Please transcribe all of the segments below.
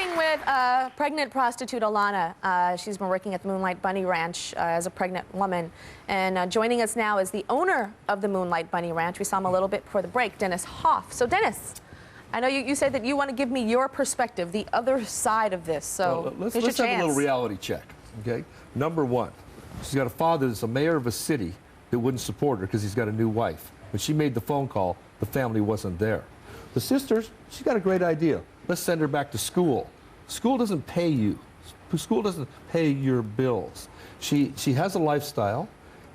speaking with pregnant prostitute Alana. She's been working at the Moonlight Bunny Ranch as a pregnant woman. And joining us now is the owner of the Moonlight Bunny Ranch. We saw him a little bit before the break, Dennis Hoff. So Dennis, I know you said that you want to give me your perspective, the other side of this. So well, let's have a little reality check, okay? Number one, she's got a father that's a mayor of a city that wouldn't support her because he's got a new wife. When she made the phone call, the family wasn't there. The sisters, she's got a great idea. Let's send her back to school. School doesn't pay you. School doesn't pay your bills. She has a lifestyle,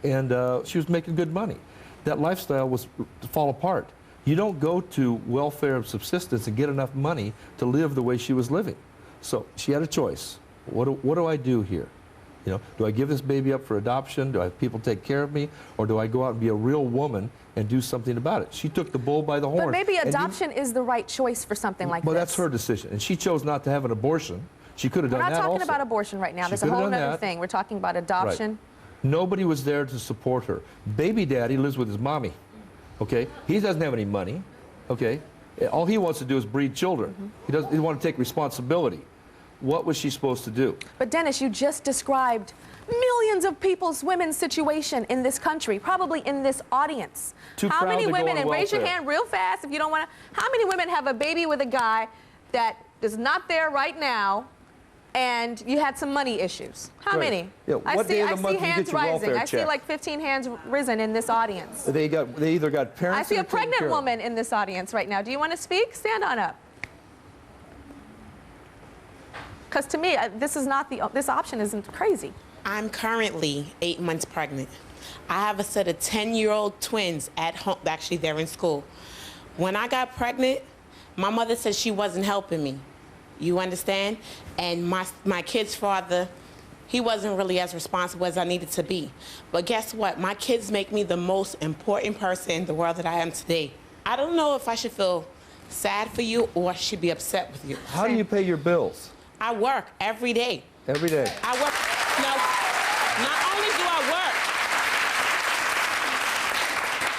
and she was making good money. That lifestyle was to fall apart. You don't go to welfare and subsistence and get enough money to live the way she was living. So she had a choice. What do I do here? You know, do I give this baby up for adoption? Do I have people take care of me? Or do I go out and be a real woman and do something about it? She took the bull by the horn. But maybe adoption is the right choice for something like this. Well, that's her decision. And she chose not to have an abortion. She could have done that also. We're not talking about abortion right now. There's a whole other thing. We're talking about adoption. Right. Nobody was there to support her. Baby daddy lives with his mommy, okay? He doesn't have any money, okay? All he wants to do is breed children. He doesn't want to take responsibility. What was she supposed to do? But Dennis, you just described millions of people's women's situation in this country, probably in this audience. How many women, and raise your hand real fast if you don't want to, how many women have a baby with a guy that is not there right now and you had some money issues? How many? Yeah, I see hands rising. I see like 15 hands risen in this audience. They either got parents. I see a pregnant woman in this audience right now. Do you want to speak? Stand on up. Because to me, this option isn't crazy. I'm currently 8 months pregnant. I have a set of 10-year-old twins at home. Actually, they're in school. When I got pregnant, my mother said she wasn't helping me. You understand? And my kid's father, he wasn't really as responsible as I needed to be. But guess what? My kids make me the most important person in the world that I am today. I don't know if I should feel sad for you or I should be upset with you. How do you pay your bills? I work every day. Every day? I work. Now,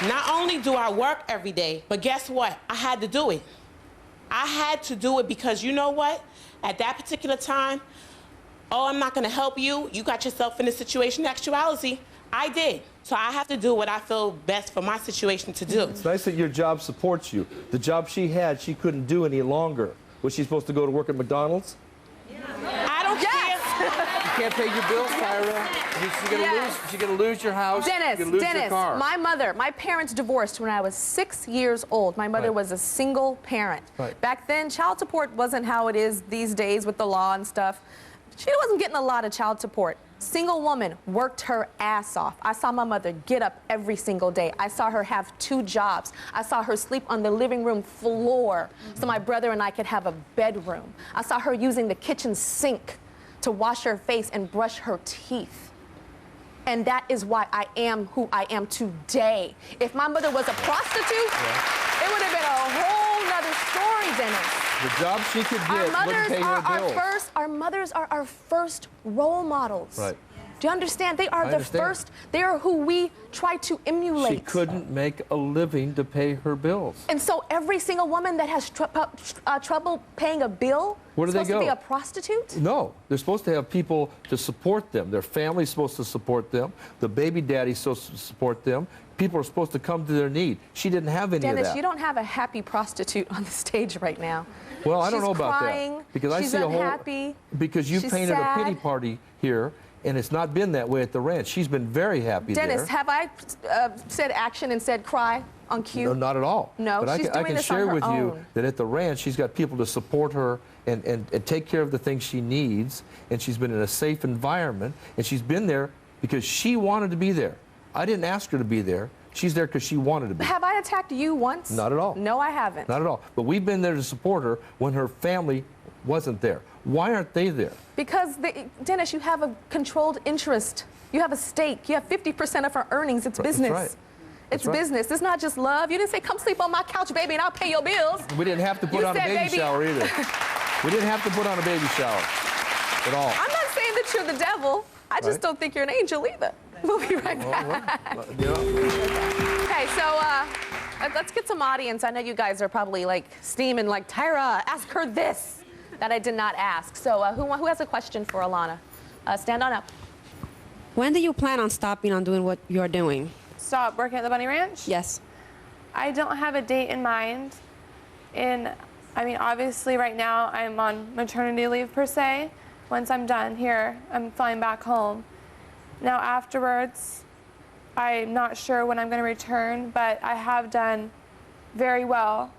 not only do I work every day, but guess what? I had to do it. I had to do it because you know what? At that particular time, oh, I'm not going to help you. You got yourself in a situation. In actuality, I did. So I have to do what I feel best for my situation to do. It's nice that your job supports you. The job she had, she couldn't do any longer. Was she supposed to go to work at McDonald's? I don't care. You can't pay your bills, Tyra. You're gonna lose your house. Dennis, you're gonna lose your car. my parents divorced when I was 6 years old. My mother was a single parent. Back then, child support wasn't how it is these days with the law and stuff. She wasn't getting a lot of child support. Single woman, worked her ass off. I saw my mother get up every single day. I saw her have 2 jobs. I saw her sleep on the living room floor so my brother and I could have a bedroom. I saw her using the kitchen sink to wash her face and brush her teeth. And that is why I am who I am today. If my mother was a prostitute, it would have been a whole nother story, Dennis. The job she could get wouldn't pay her bills. Our mothers are our first role models. Right. Do you understand? They are the first, they are who we try to emulate. She couldn't make a living to pay her bills. And so every single woman that has trouble paying a bill Where do they go? supposed to be a prostitute? No, they're supposed to have people to support them. Their family's supposed to support them. The baby daddy's supposed to support them. People are supposed to come to their need. She didn't have any of that. Dennis, you don't have a happy prostitute on the stage right now. Well, I don't know She's about crying, that. Because she's I see unhappy, because you she's painted sad. a pity party here, and it's not been that way at the ranch. She's been very happy Dennis, there. have I said action and said cry on cue? No, not at all. No, but she's I doing can this on share her with own. you that at the ranch, she's got people to support her and take care of the things she needs, and she's been in a safe environment, and she's been there because she wanted to be there. I didn't ask her to be there. She's there because she wanted to be. Have I attacked you once? Not at all. No, I haven't. Not at all. But we've been there to support her when her family wasn't there. Why aren't they there? Because, Dennis, you have a controlled interest. You have a stake. You have 50% of her earnings. It's business. That's right. It's business. It's not just love. You didn't say, come sleep on my couch, baby, and I'll pay your bills. We didn't have to put on a baby shower either. We didn't have to put on a baby shower at all. I'm not saying that you're the devil. I just don't think you're an angel either. We'll be right back. Okay, so let's get some audience. I know you guys are probably like steaming, like, Tyra, ask her this. that I did not ask. So who has a question for Alana? Stand on up. When do you plan on stopping on doing what you're doing? Stop working at the Bunny Ranch? Yes. I don't have a date in mind. I mean, obviously right now I'm on maternity leave per se. Once I'm done here, I'm flying back home. Now afterwards, I'm not sure when I'm going to return, but I have done very well.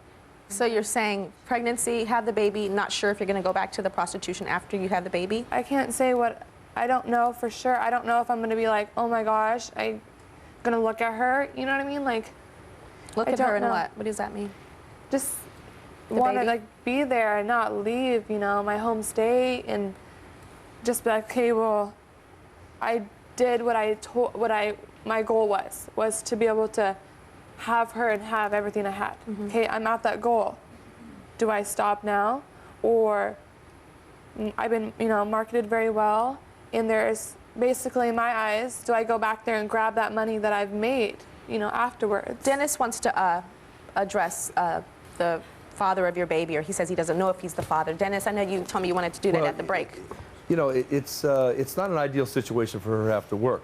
So you're saying pregnancy, have the baby, not sure if you're going to go back to the prostitution after you have the baby? I can't say what, I don't know for sure. I don't know if I'm going to be like, oh my gosh, I'm going to look at her, you know what I mean? Like, Look I at her don't and know. what? What does that mean? Just want to baby? like be there and not leave, you know, my home state, and just be like, okay, well, I did what my goal was to be able to have her and have everything I had. Okay, I'm at that goal. Do I stop now? Or I've been, you know, marketed very well, and there's basically, in my eyes, do I go back there and grab that money that I've made, you know, afterwards? Dennis wants to address the father of your baby, or he says he doesn't know if he's the father. Dennis, I know you told me you wanted to do that at the break. You know, it's not an ideal situation for her to have to work.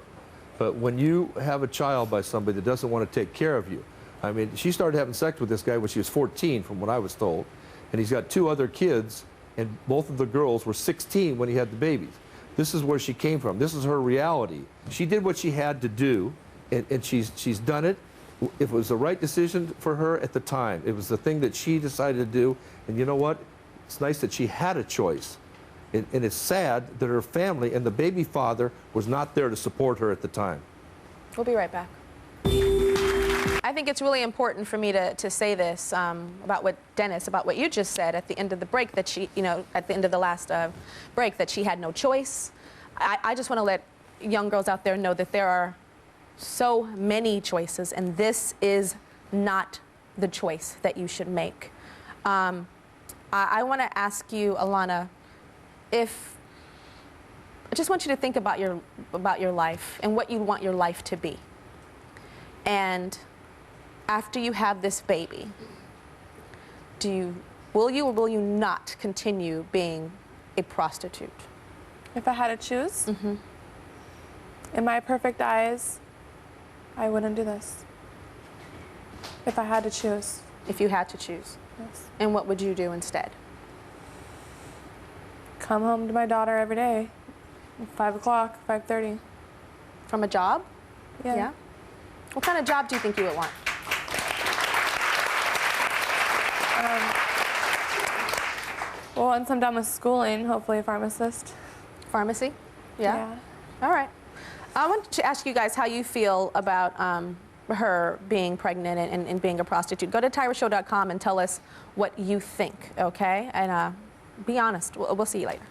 But when you have a child by somebody that doesn't want to take care of you, I mean, she started having sex with this guy when she was 14, from what I was told, and he's got 2 other kids, and both of the girls were 16 when he had the babies. This is where she came from. This is her reality. She did what she had to do, and she's done it. If it was the right decision for her at the time, it was the thing that she decided to do, and you know what? It's nice that she had a choice. And it's sad that her family and the baby father was not there to support her at the time. We'll be right back. I think it's really important for me to say this about what Dennis, about what you just said at the end of the break, that she, you know, at the end of the last break, that she had no choice. I just want to let young girls out there know that there are so many choices, and this is not the choice that you should make. I want to ask you, Alana, I just want you to think about your life and what you want your life to be. And after you have this baby, will you or will you not continue being a prostitute? If I had to choose, in my perfect eyes, I wouldn't do this. If I had to choose. If you had to choose. Yes. And what would you do instead? Come home to my daughter every day, 5 o'clock, 5:30. From a job? Yeah. What kind of job do you think you would want? Well, once I'm done with schooling, hopefully a pharmacist. Pharmacy? Yeah. All right. I want to ask you guys how you feel about her being pregnant and being a prostitute. Go to tyrashow.com and tell us what you think, okay? And be honest. We'll see you later.